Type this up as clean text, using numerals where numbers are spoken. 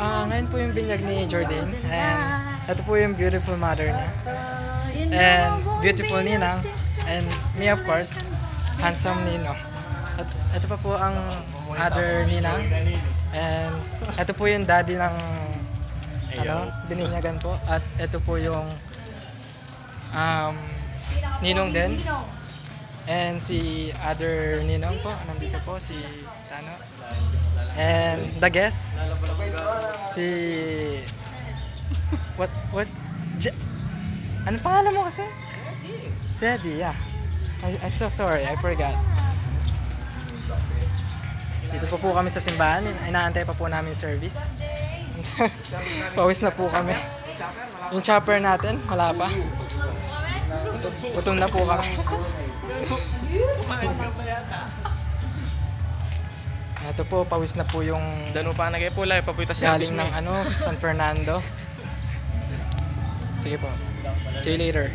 Ngayon po yung binyag ni Jordan. And ito po yung beautiful mother niya. And beautiful ninang. And me, of course, handsome ninong. At ito pa po ang other ninang. And ito po yung daddy ng bininyagan po. At ito po yung ninong din. And si other ninong po, nandito po si Tano. And the guest, si ano pangalan mo kasi? Zeddy, yeah. I'm so sorry, I forgot. Dito po kami sa simbahan, inaantay pa po namin service. Pawis na po kami. Yung chopper natin, wala pa. Gutom na po kami. Ito po, pawis na po yung Dano pa nagay pula, papuita siya galing ng San Fernando. Sige po. See you later.